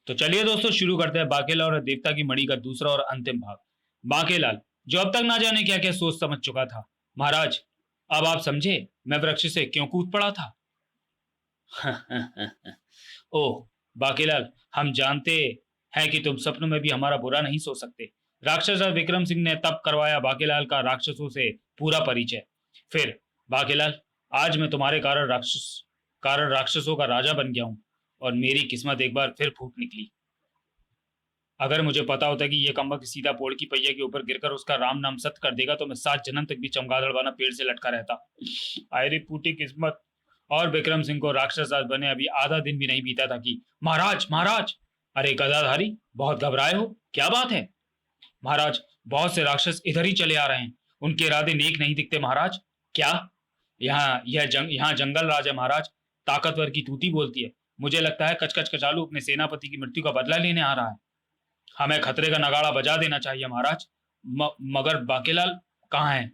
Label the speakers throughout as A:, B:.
A: तो चलिए दोस्तों, शुरू करते हैं बाकेलाल और देवता की मणि का दूसरा और अंतिम भाग। बाकेलाल, जो अब तक ना जाने क्या क्या सोच समझ चुका था। महाराज, अब आप समझे मैं वृक्ष से क्यों कूद पड़ा था। ओह बाकेलाल, हम जानते हैं कि तुम सपनों में भी हमारा बुरा नहीं सोच सकते। राक्षस और विक्रम सिंह ने तब करवाया बाकेलाल का राक्षसों से पूरा परिचय। फिर बाकेलाल, आज मैं तुम्हारे कारण राक्षसों का राजा बन गया हूं, और मेरी किस्मत एक बार फिर फूट निकली। अगर मुझे पता होता कि ये कमबख्त सीधा पोड़ की पहिया के ऊपर गिरकर उसका राम नाम सत्य कर देगा तो मैं 7 जन्म तक भी चमगादड़ बना पेड़ से लटका रहता। आयरी फूटी किस्मत। और विक्रम सिंह को राक्षस राज बने अभी आधा दिन भी नहीं बीता था कि महाराज महाराज, अरे गदाधारी, बहुत घबराए हो, क्या बात है। महाराज, बहुत से राक्षस इधर ही चले आ रहे हैं। उनके इरादे नेक नहीं दिखते महाराज। क्या? यहाँ जंगल राज है महाराज। ताकतवर की तूती बोलती है। मुझे लगता है कचकच कचालू अपने सेनापति की मृत्यु का बदला लेने आ रहा है। हमें खतरे का नगाड़ा बजा देना चाहिए महाराज। मगर बाकेलाल कहाँ है?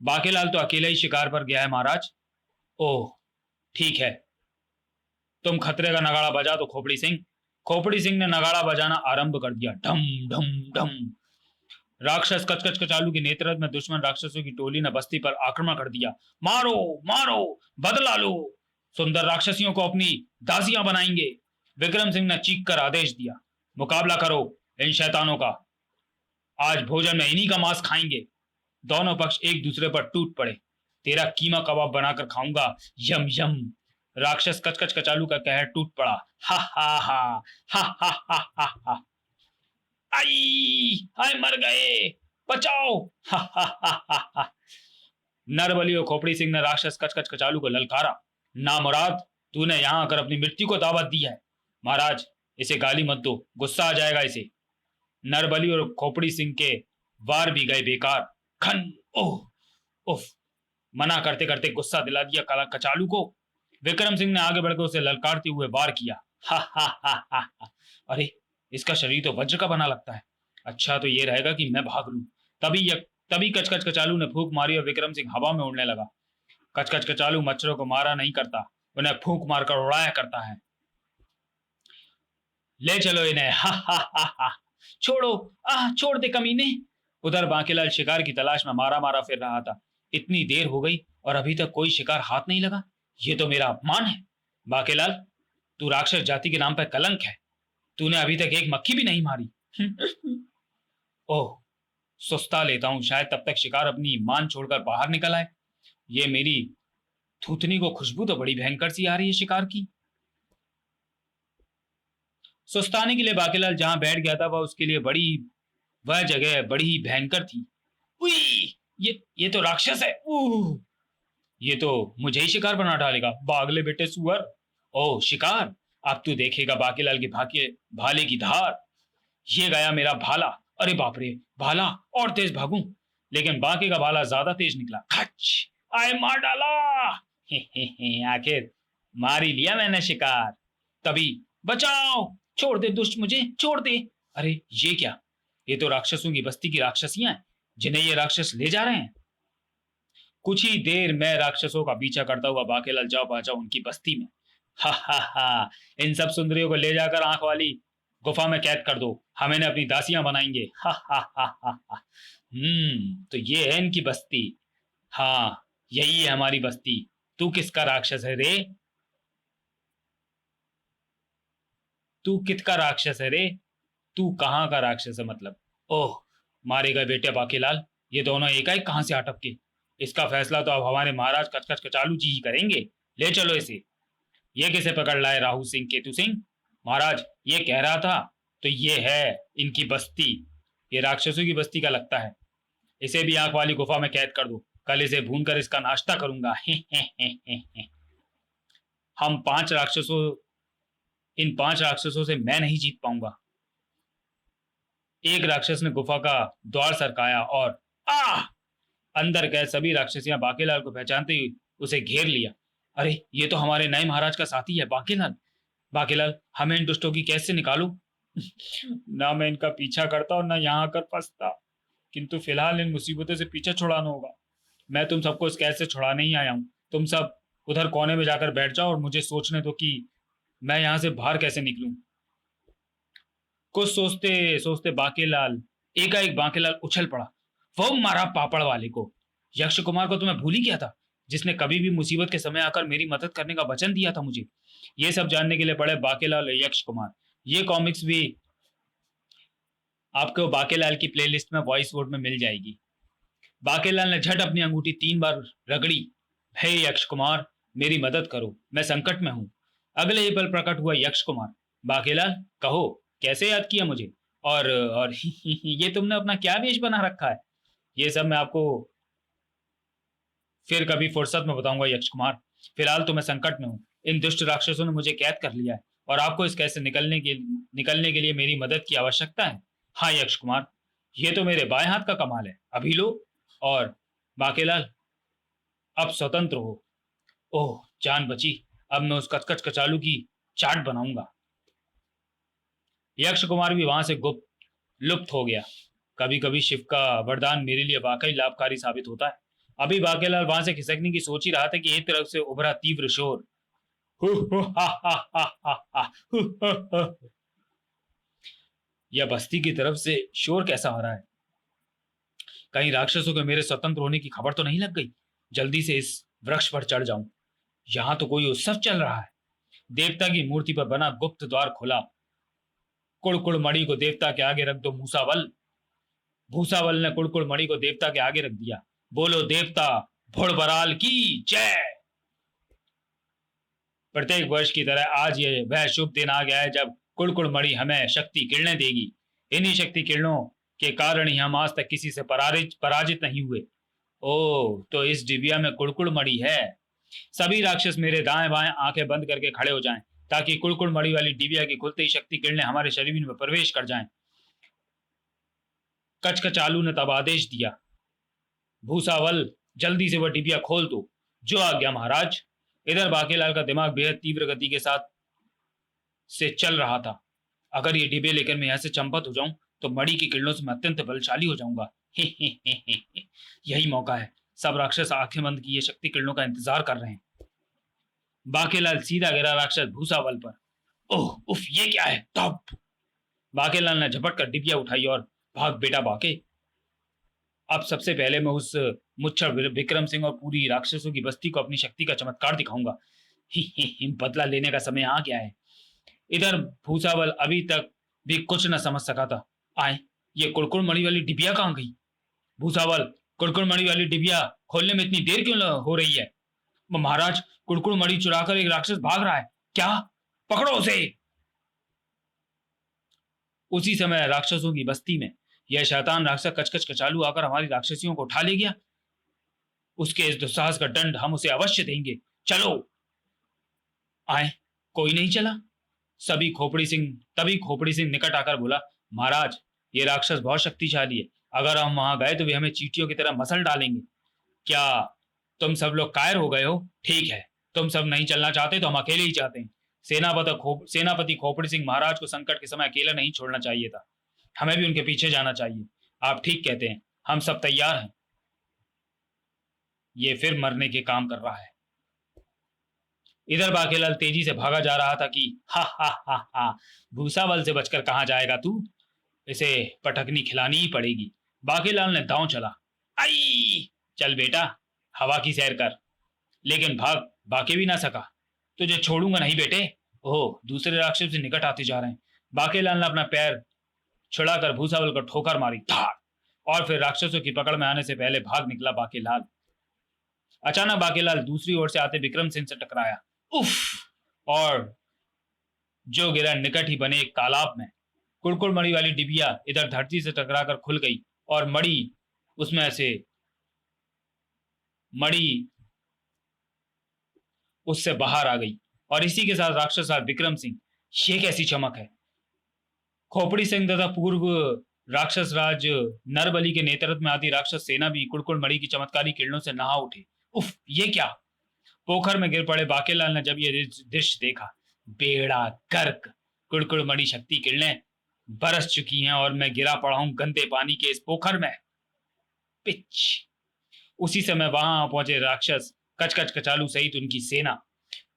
A: बाकेलाल तो अकेले ही शिकार पर गया है महाराज। ओह, ठीक है, तुम खतरे का नगाड़ा बजा दो खोपड़ी सिंह। खोपड़ी सिंह ने नगाड़ा बजाना आरंभ कर दिया। ढम ढम ढम। राक्षस कचकच कचालू के नेतृत्व में दुश्मन राक्षसों की टोली ने बस्ती पर आक्रमण कर दिया। मारो मारो, बदला लो, सुंदर राक्षसियों को अपनी दासियां बनाएंगे। विक्रम सिंह ने चीख कर आदेश दिया, मुकाबला करो इन शैतानों का। आज भोजन में इन्हीं का मांस खाएंगे। दोनों पक्ष एक दूसरे पर टूट पड़े। तेरा कीमा कबाब बनाकर खाऊंगा, यम यम। राक्षस कचकच कचालू का कहर टूट पड़ा। हा हा हा हा हा हा हा हा। आई हाय, मर गए, बचाओ। हा हा हा हा हा। नरबली और खोपड़ी सिंह ने राक्षस कचकच कचालू को ललकारा। ना मुराद, तूने यहां आकर अपनी मृत्यु को दावत दी है। महाराज, इसे गाली मत दो, गुस्सा आ जाएगा इसे। नरबली और खोपड़ी सिंह के वार भी गए बेकार। खन, ओह उफ, मना करते करते गुस्सा दिला दिया काला कचालू को। विक्रम सिंह ने आगे बढ़कर उसे ललकारते हुए वार किया। हा हा हा हा हा। अरे, इसका शरीर तो वज्र का बना लगता है। अच्छा तो ये रहेगा कि मैं भाग लूं। तभी कचकच कचालू ने फूंक मारी और विक्रम सिंह हवा में उड़ने लगा। कचकच कचालू मच्छरों को मारा नहीं करता, उन्हें फूंक मारकर उड़ाया करता है। ले चलो इन्हें, हा हा हा हा। छोड़ो, छोड़ दे कमीने। उधर बांकीलाल शिकार की तलाश में मारा मारा फिर रहा था। इतनी देर हो गई और अभी तक कोई शिकार हाथ नहीं लगा। ये तो मेरा अपमान है। बांकीलाल, तू राक्षस जाति के नाम पर कलंक है। तूने अभी तक एक मक्खी भी नहीं मारी। ओह, सुस्ता लेता हूं, शायद तब तक शिकार अपनी मान छोड़कर बाहर निकल आए। ये मेरी थूथनी को खुशबू तो बड़ी भयंकर सी आ रही है शिकार की। सुस्ताने के लिए बाकीलाल जहां बैठ गया था वह जगह बड़ी ही भयंकर थी। उई, ये तो राक्षस है। ये तो मुझे ही शिकार बना डालेगा, बागले बेटे सुअर। ओह शिकार, अब तू देखेगा बाकीलाल के भाले की धार। ये गया मेरा भाला। अरे बाप रे, भाला, और तेज भागूं, लेकिन बाकी का भाला ज्यादा तेज निकला। खच, आए मार डाला। आखिर मार ही लिया मैंने शिकार। तभी, बचाओ, छोड़ दे दुष्ट, मुझे छोड़ दे। अरे ये क्या, ये तो राक्षसों की बस्ती की राक्षसियां हैं जिन्हें ये राक्षस ले जा रहे हैं। कुछ ही देर में राक्षसों का पीछा करता हुआ बाकेलाल जा पहुंचा उनकी बस्ती में। हा हा हा, इन सब सुंदरियों को ले जाकर आंख वाली गुफा में कैद कर दो, हम इन्हें अपनी दासियां बनाएंगे। हा हा हा हा हा। तो ये है इनकी बस्ती। हाँ, यही है हमारी बस्ती। तू किसका राक्षस है रे? तू किसका राक्षस है रे? तू कहाँ का राक्षस है मतलब? ओह, मारे गए बेटे बाकीलाल, ये दोनों एकाएक कहाँ से अटक के? इसका फैसला तो अब हमारे महाराज कचकच कचालू जी ही करेंगे। ले चलो इसे। ये किसे पकड़ लाए, राहु सिंह केतु सिंह? महाराज, ये कह रहा था। तो ये है इनकी बस्ती। ये राक्षसों की बस्ती का लगता है। इसे भी आंख वाली गुफा में कैद कर दो, कल इसे भून कर इसका नाश्ता करूंगा। हम 5 राक्षसों इन 5 राक्षसों से मैं नहीं जीत पाऊंगा। एक राक्षस ने गुफा का द्वार सरकाया और आ अंदर गए सभी राक्षसियां बाकीलाल को पहचानते ही उसे घेर लिया। अरे, ये तो हमारे नए महाराज का साथी है बाकीलाल। बाकीलाल, हमें इन दुष्टों की कैसे निकालू? ना मैं इनका पीछा करता और ना यहाँ आकर फंसता, किंतु फिलहाल इन मुसीबतों से पीछा छुड़ाना होगा। मैं तुम सबको इस कैद से छुड़ाने ही आया हूँ। तुम सब उधर कोने में जाकर बैठ जाओ और मुझे सोचने दो कि मैं यहां से बाहर कैसे निकलूं? कुछ सोचते सोचते बाकेलाल एकाएक बाकेलाल उछल पड़ा। वो मारा पापड़ वाले को। यक्ष कुमार को तो मैं भूल ही गया था, जिसने कभी भी मुसीबत के समय आकर मेरी मदद करने का वचन दिया था मुझे। ये सब जानने के लिए पढ़े बाकेलाल और यक्ष कुमार। ये कॉमिक्स भी आपको बाकेलाल की प्लेलिस्ट में वॉइस वोट में मिल जाएगी। बाकेलाल ने झट अपनी अंगूठी 3 बार रगड़ी। हे यक्ष कुमार, मेरी मदद करो, मैं संकट में हूं। अगले ही पल प्रकट हुआ यक्ष कुमार। बाकेलाल, कहो कैसे याद किया मुझे? और ये तुमने अपना क्या वेश बना रखा है? ये सब मैं आपको फिर कभी फुर्सत में बताऊंगा यक्ष कुमार। फिलहाल तो मैं संकट में हूँ। इन दुष्ट राक्षसों ने मुझे कैद कर लिया है और आपको इस कैद से निकलने के लिए मेरी मदद की आवश्यकता है। हाँ यक्ष कुमार, ये तो मेरे बाएं हाथ का कमाल है, अभी लो। और बाकेलाल, अब स्वतंत्र हो। ओह, जान बची। अब मैं उस कचकच कचालू की चाट बनाऊंगा। यक्ष कुमार भी वहां से गुप्त लुप्त हो गया। कभी कभी शिव का वरदान मेरे लिए वाकई लाभकारी साबित होता है। अभी बाकेलाल वहां से खिसकने की सोच ही रहा था कि एक तरफ से उभरा तीव्र शोर। हु हु हा हा हा हा हा, हु हु हु। यह बस्ती की तरफ से शोर कैसा हो रहा है? कहीं राक्षसों के मेरे स्वतंत्र होने की खबर तो नहीं लग गई? जल्दी से इस वृक्ष पर चढ़ जाऊं। यहाँ तो कोई उत्सव चल रहा है। देवता की मूर्ति पर बना गुप्त द्वार खुला। कुड़कुड़ मणि को देवता के आगे रख दो मूसावल। भूसावल ने कुड़कुड़ मणि को देवता के आगे रख दिया। बोलो देवता भोड़बराल की जय। प्रत्येक वर्ष की तरह आज ये वह शुभ दिन आ गया है जब कुड़कुड़ मणि हमें शक्ति किरणें देगी। इन्हीं शक्ति किरणों के कारण ही हम आज तक किसी से पराजित नहीं हुए। ओ, तो इस डिबिया में कुड़कुड़ मणि है। सभी राक्षस मेरे दाएं बाएं आंखें बंद करके खड़े हो जाएं, ताकि कुड़कुड़ मणि वाली डिबिया की खुलते ही शक्ति किरणें हमारे शरीर में प्रवेश कर जाएं। कचकचालू ने तब आदेश दिया। भूसावल, जल्दी से वह डिबिया खोल दो। जो आज्ञा महाराज। इधर बाकेलाल का दिमाग बेहद तीव्र गति के साथ से चल रहा था। अगर ये डिब्बे लेकर मैं यहाँ से चंपत हो जाऊं तो मणि की किरणों से मैं अत्यंत बलशाली हो जाऊंगा। यही मौका है। सब राक्षस आंखें बंद किए शक्ति किरणों का इंतजार कर रहे हैं। बाकेलाल सीधा गिरा राक्षस भूसावल पर। ओह उफ, ये क्या है? टॉप। बाकेलाल ने झपट कर डिबिया उठाई और भाग बेटा बाके। अब सबसे पहले मैं उस मुच्छर विक्रम सिंह और पूरी राक्षसों की बस्ती को अपनी शक्ति का चमत्कार दिखाऊंगा। बदला लेने का समय आ गया है। इधर भूसावल अभी तक भी कुछ न समझ सका था। आए, ये कुड़कुड़ मणि वाली डिबिया कहाँ गई? भूसावल, कुड़कुड़ मणि वाली डिबिया खोलने में इतनी देर क्यों हो रही है? महाराज, कुड़कुड़ मणि चुराकर एक राक्षस भाग रहा है। क्या? पकड़ो उसे। उसी समय राक्षसों की बस्ती में यह शैतान राक्षस कचकच कचालू आकर हमारी राक्षसियों को उठा ले गया। उसके इस दुस्साहस का दंड हम उसे अवश्य देंगे। चलो। आए, कोई नहीं चला। तभी खोपड़ी सिंह निकट आकर बोला, महाराज, ये राक्षस बहुत शक्तिशाली है। अगर हम वहां गए तो वे हमें चींटियों की तरह मसल डालेंगे। क्या तुम सब लोग कायर हो गए हो? ठीक है, तुम सब नहीं चलना चाहते तो हम अकेले ही चाहते हैं। सेनापति खोपड़ी सिंह महाराज को संकट के समय अकेला नहीं छोड़ना चाहिए था। हमें भी उनके पीछे जाना चाहिए। आप ठीक कहते हैं, हम सब तैयार हैं। ये फिर मरने के काम कर रहा है। इधर बाकेलाल तेजी से भागा जा रहा था कि हा हा हा हा, भूसावल से बचकर कहाँ जाएगा तू? इसे पटकनी खिलानी ही पड़ेगी। बाकेलाल ने दांव चला। आई, चल बेटा, हवा की सैर कर। लेकिन भाग बाके भी ना सका। तुझे छोड़ूंगा नहीं बेटे। ओह, दूसरे राक्षस से निकट आते जा रहे हैं। बाकेलाल ने अपना पैर छुड़ाकर भूसावल को ठोकर मारी, धाड़। और फिर राक्षसों की पकड़ में आने से पहले भाग निकला बाकेलाल। अचानक बाकेलाल दूसरी ओर से आते विक्रम सिंह से टकराया। उफ! और जो गिरा निकट ही बने एक तालाब में। कुड़कुड़ मणि वाली डिबिया इधर धरती से टकराकर खुल गई और उसमें से मणि उससे बाहर आ गई। और इसी के साथ राक्षस विक्रम सिंह। ये कैसी चमक है? खोपड़ी सिंह तथा पूर्व राक्षस राज नरबली के नेतृत्व में आती राक्षस सेना भी कुड़कुड़ मणि की चमत्कारी किरणों से नहा उठे। उफ, ये क्या? पोखर में गिर पड़े बाकेलाल ने जब ये दृश्य देखा, बेड़ा गर्क। कुड़कुड़ मणि शक्ति किरणें बरस चुकी हैं और मैं गिरा पड़ा हूं गंदे पानी के इस पोखर में। पिच। उसी समय वहां पहुंचे राक्षस कचकच कचालू सहित उनकी सेना।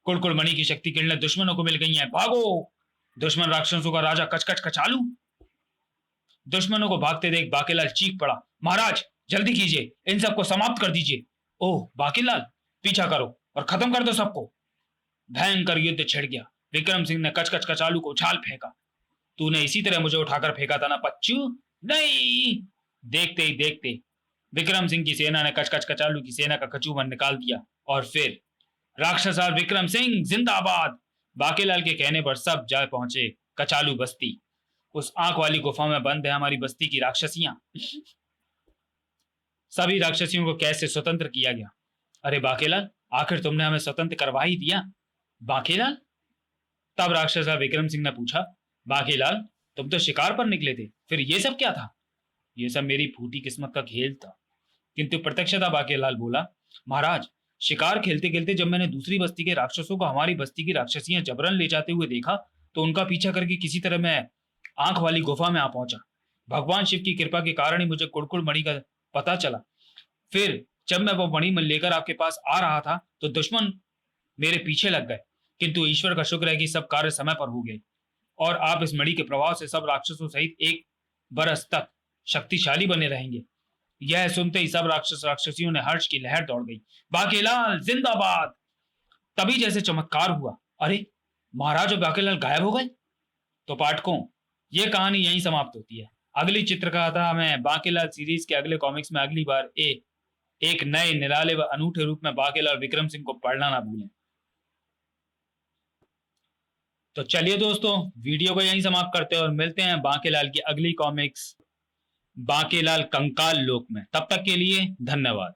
A: कुड़कुड़ मणि की शक्ति किरणें दुश्मनों को मिल गई हैं, भागो। दुश्मन राक्षसों का राजा कचकच कचालू। दुश्मनों को भागते देख बाकीलाल चीख पड़ा, महाराज जल्दी कीजिए, इन सबको समाप्त कर दीजिए। ओह बाकीलाल, पीछा करो और खत्म कर दो सबको। भयंकर युद्ध छिड़ गया। विक्रम सिंह ने कचकच कचालू को उछाल फेंका। तूने इसी तरह मुझे उठाकर फेंका था ना बच्चू? नहीं। देखते ही देखते विक्रम सिंह की सेना ने कचकच कचालू की सेना का कचूमन निकाल दिया और फिर राक्षसराज विक्रम सिंह जिंदाबाद। बाकीलाल के कहने पर सब जा पहुंचे कचालू बस्ती। उस आंख वाली गुफा में बंद है हमारी बस्ती की राक्षसियां। सभी राक्षसियों को कैसे स्वतंत्र किया गया। अरे बाकीलाल, आखिर तुमने हमें स्वतंत्र करवा ही दिया। बाकीलाल, तब राक्षस विक्रम सिंह ने पूछा, बाकीलाल तुम तो शिकार पर निकले थे, फिर ये सब क्या था? ये सब मेरी फूटी किस्मत का खेल था। किंतु प्रत्यक्षता बाकीलाल बोला, महाराज शिकार खेलते खेलते जब मैंने दूसरी बस्ती के राक्षसों को हमारी बस्ती की राक्षसियां जबरन ले जाते हुए देखा तो उनका पीछा करके किसी तरह मैं आंख वाली गुफा में आ पहुंचा। भगवान शिव की कृपा के कारण ही मुझे कुड़कुड़ मणि का पता चला। फिर जब मैं वो मणि लेकर आपके पास आ रहा था तो दुश्मन मेरे पीछे लग गए, किंतु ईश्वर का शुक्र है कि सब कार्य समय पर हो गए और आप इस मणि के प्रभाव से सब राक्षसों सहित 1 बरस तक शक्तिशाली बने रहेंगे। यह सुनते ही सब राक्षसियों ने हर्ष की लहर दौड़ गई। बाकीलाल जिंदाबाद। तभी जैसे चमत्कार हुआ, अरे महाराज और बाकीलाल गायब हो गए। तो पाठकों, यह कहानी यहीं समाप्त होती है। अगली चित्रकथा में बाकीलाल सीरीज के अगले कॉमिक्स में अगली बार एक नए निराले व अनूठे रूप में बाकीलाल विक्रम सिंह को पढ़ना ना भूलें। तो चलिए दोस्तों, वीडियो को यहीं समाप्त करते हैं और मिलते हैं बाकीलाल की अगली कॉमिक्स बाकीलाल कंकाल लोक में। तब तक के लिए धन्यवाद।